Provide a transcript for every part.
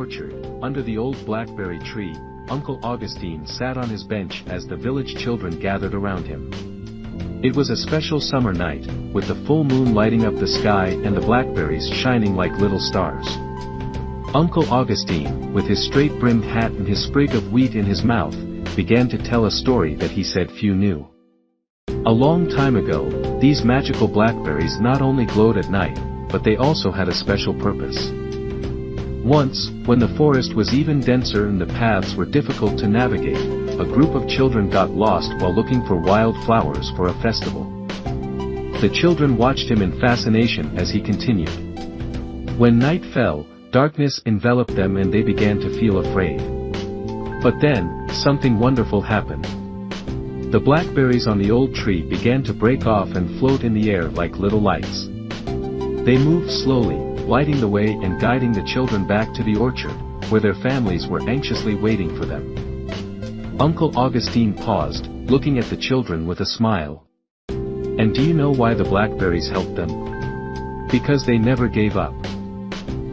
orchard, under the old blackberry tree, Uncle Augustine sat on his bench as the village children gathered around him. It was a special summer night, with the full moon lighting up the sky and the blackberries shining like little stars. Uncle Augustine, with his straight-brimmed hat and his sprig of wheat in his mouth, began to tell a story that he said few knew. A long time ago, these magical blackberries not only glowed at night, but they also had a special purpose. Once, when the forest was even denser and the paths were difficult to navigate, a group of children got lost while looking for wild flowers for a festival. The children watched him in fascination as he continued. When night fell, darkness enveloped them and they began to feel afraid. But then, something wonderful happened. The blackberries on the old tree began to break off and float in the air like little lights. They moved slowly, lighting the way and guiding the children back to the orchard, where their families were anxiously waiting for them. Uncle Augustine paused, looking at the children with a smile. And do you know why the blackberries helped them? Because they never gave up.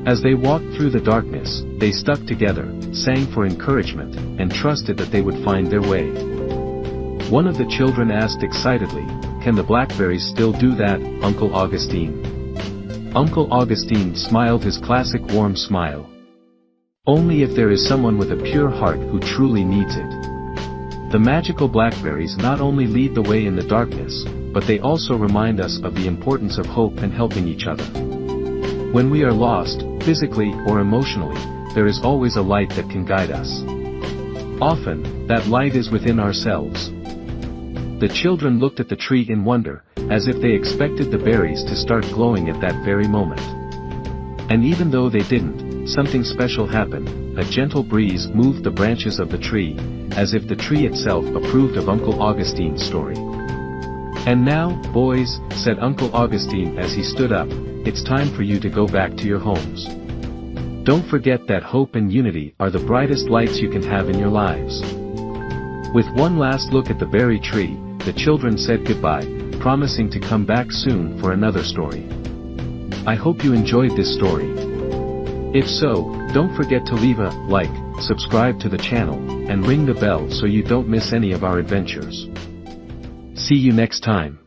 As they walked through the darkness, they stuck together, sang for encouragement, and trusted that they would find their way. One of the children asked excitedly, "Can the blackberries still do that, Uncle Augustine?" Uncle Augustine smiled his classic warm smile. Only if there is someone with a pure heart who truly needs it. The magical blackberries not only lead the way in the darkness, but they also remind us of the importance of hope and helping each other. When we are lost, physically or emotionally, there is always a light that can guide us. Often, that light is within ourselves. The children looked at the tree in wonder, as if they expected the berries to start glowing at that very moment. And even though they didn't, something special happened. A gentle breeze moved the branches of the tree, as if the tree itself approved of Uncle Augustine's story. "And now, boys," said Uncle Augustine as he stood up, "it's time for you to go back to your homes. Don't forget that hope and unity are the brightest lights you can have in your lives." With one last look at the berry tree, the children said goodbye, promising to come back soon for another story. I hope you enjoyed this story. If so, don't forget to leave a like, subscribe to the channel, and ring the bell so you don't miss any of our adventures. See you next time.